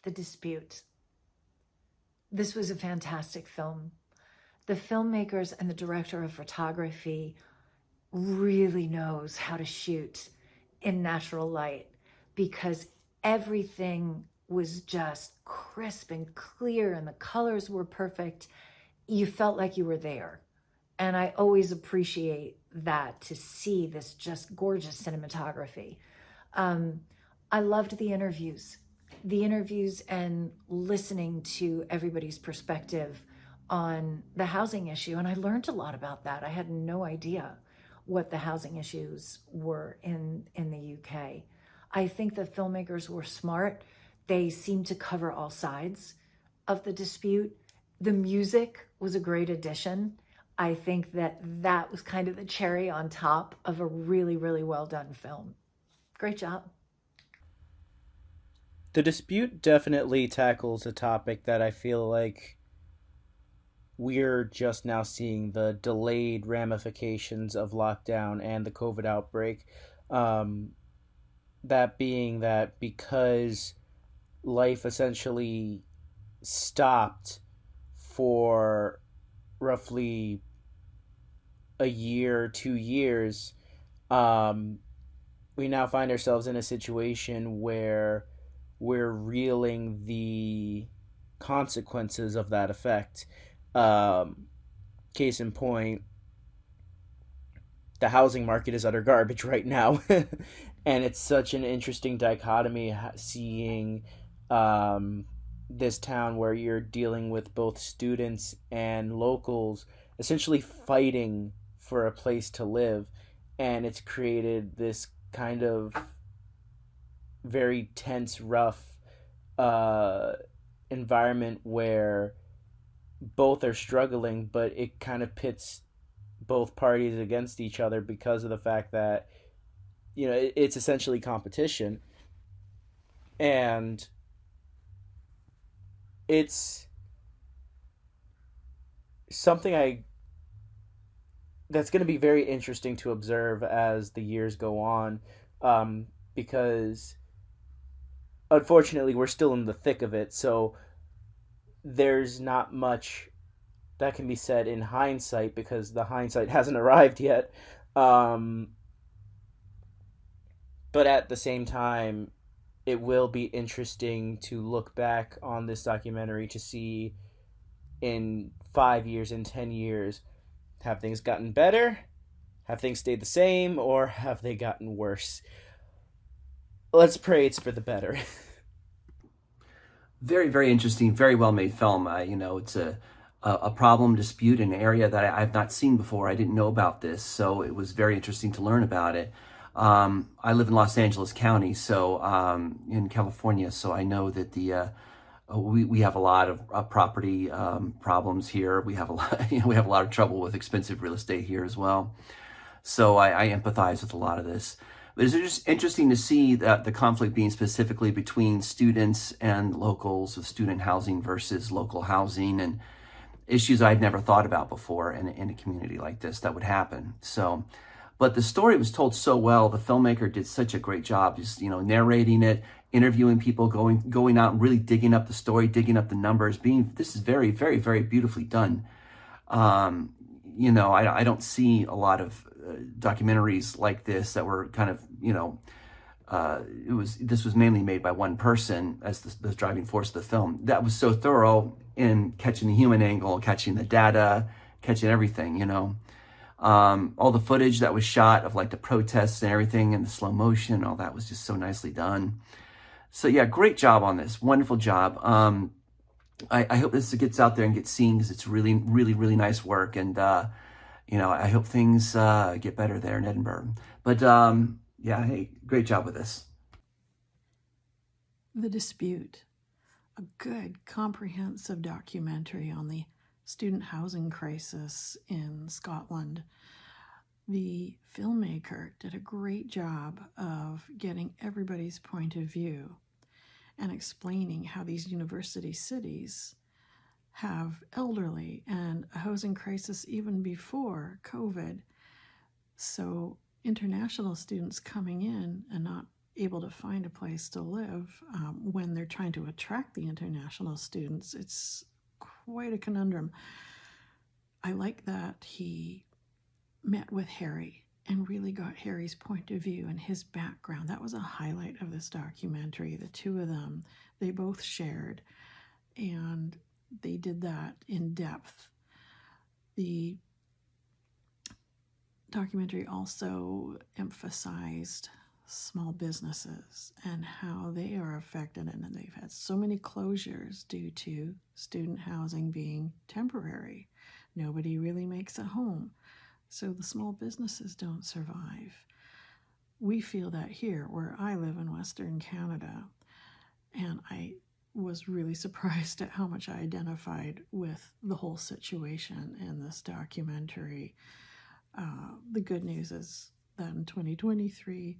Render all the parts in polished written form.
The Dispute. This was a fantastic film. The filmmakers and the director of photography really knows how to shoot in natural light, because everything was just crisp and clear and the colors were perfect. You felt like you were there. And I always appreciate that, to see this just gorgeous cinematography. I loved the interviews and listening to everybody's perspective on the housing issue. And I learned a lot about that. I had no idea what the housing issues were in the UK. I think the filmmakers were smart. They seemed to cover all sides of the dispute. The music was a great addition. I think that was kind of the cherry on top of a really, really well done film. Great job. The dispute definitely tackles a topic that I feel like we're just now seeing the delayed ramifications of lockdown and the COVID outbreak. Um, that being that because life essentially stopped for roughly a year, 2 years, um, we now find ourselves in a situation where we're reeling the consequences of that effect. Um, Case in point, the housing market is utter garbage right now. And it's such an interesting dichotomy seeing um, this town where you're dealing with both students and locals essentially fighting for a place to live. And it's created this kind of very tense, rough uh, environment where both are struggling, but it kind of pits both parties against each other because of the fact that it's essentially competition. And it's something I that's going to be very interesting to observe as the years go on, because unfortunately we're still in the thick of it, so there's not much that can be said in hindsight because the hindsight hasn't arrived yet. um, but at the same time, it will be interesting to look back on this documentary to see in 5 years, in 10 years, have things gotten better? Have things stayed the same? Or have they gotten worse? Let's pray it's for the better. Very, very interesting, very well made film. It's a problem dispute in an area that I've not seen before. I didn't know about this, so it was very interesting to learn about it. I live in Los Angeles County, so in California, so I know that we have a lot of property problems here. We have a lot, we have a lot of trouble with expensive real estate here as well. So I empathize with a lot of this. But it's just interesting to see that the conflict being specifically between students and locals, with student housing versus local housing, and issues I'd never thought about before in a community like this that would happen. So, but the story was told so well. The filmmaker did such a great job, just narrating it, interviewing people, going out and really digging up the story, digging up the numbers. This is very, very, very beautifully done. I don't see a lot of documentaries like this that were kind of, this was mainly made by one person as the driving force of the film. That was so thorough in catching the human angle, catching the data, catching everything, all the footage that was shot of like the protests and everything and the slow motion, all that was just so nicely done. So yeah, great job on this. Wonderful job. I hope this gets out there and gets seen because it's really, really, really nice work. And, I hope things get better there in Edinburgh. But yeah, hey, great job with this. The Dispute, a good, comprehensive documentary on the student housing crisis in Scotland. The filmmaker did a great job of getting everybody's point of view and explaining how these university cities have elderly and a housing crisis even before COVID. So international students coming in and not able to find a place to live when they're trying to attract the international students. It's quite a conundrum. I like that he met with Harry and really got Harry's point of view and his background. That was a highlight of this documentary. The two of them, they both shared, and they did that in depth. The documentary also emphasized small businesses and how they are affected, and they've had so many closures due to student housing being temporary. Nobody really makes a home, so the small businesses don't survive. We feel that here where I live in Western Canada, and I was really surprised at how much I identified with the whole situation in this documentary. The good news is that in 2023,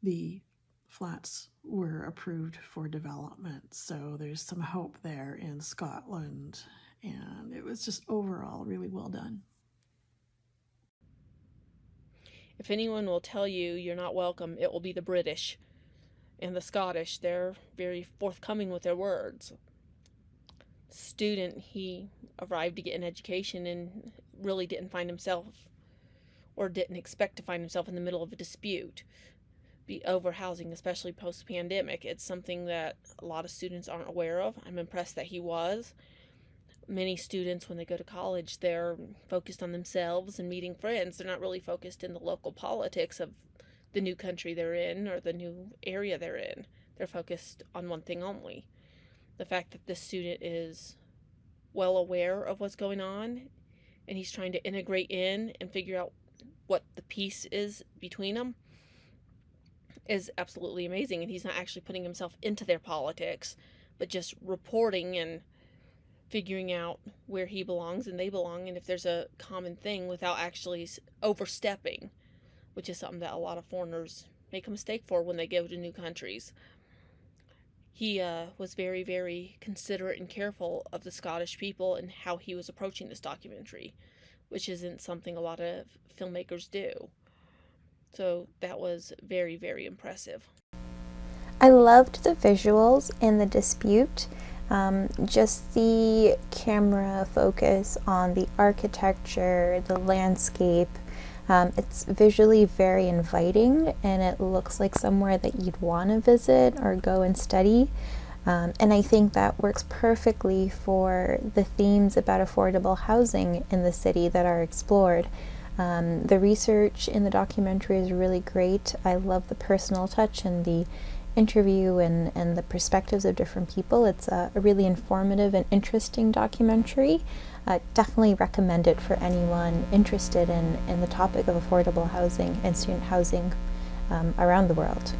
the flats were approved for development, so there's some hope there in Scotland, and it was just overall really well done. If anyone will tell you you're not welcome, it will be the British and the Scottish. They're very forthcoming with their words. Student, he arrived to get an education and really didn't find himself, or didn't expect to find himself, in the middle of a dispute over housing, especially post-pandemic. It's something that a lot of students aren't aware of. I'm impressed that he was. Many students, when they go to college, they're focused on themselves and meeting friends. They're not really focused in the local politics of the new country they're in or the new area they're in. They're focused on one thing only. The fact that this student is well aware of what's going on, and he's trying to integrate in and figure out what the peace is between them, is absolutely amazing. And he's not actually putting himself into their politics, but just reporting and figuring out where he belongs and they belong, and if there's a common thing, without actually overstepping, which is something that a lot of foreigners make a mistake for when they go to new countries. He was very, very considerate and careful of the Scottish people and how he was approaching this documentary, which isn't something a lot of filmmakers do. So that was very, very impressive. I loved the visuals in the dispute. Just the camera focus on the architecture, the landscape. It's visually very inviting, and it looks like somewhere that you'd want to visit or go and study. And I think that works perfectly for the themes about affordable housing in the city that are explored. The research in the documentary is really great. I love the personal touch and the interview and the perspectives of different people. It's a really informative and interesting documentary. Definitely recommend it for anyone interested in the topic of affordable housing and student housing around the world.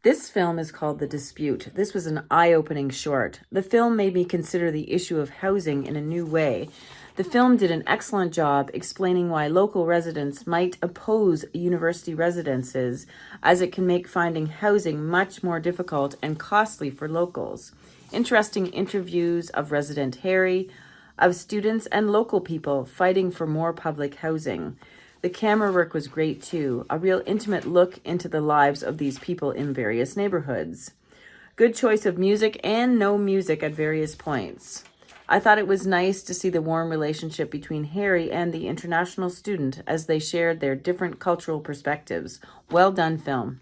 This film is called The Dispute. This was an eye-opening short. The film made me consider the issue of housing in a new way. The film did an excellent job explaining why local residents might oppose university residences, as it can make finding housing much more difficult and costly for locals. Interesting interviews of resident Harry, of students and local people fighting for more public housing. The camera work was great too, a real intimate look into the lives of these people in various neighborhoods. Good choice of music and no music at various points. I thought it was nice to see the warm relationship between Harry and the international student as they shared their different cultural perspectives. Well done, film.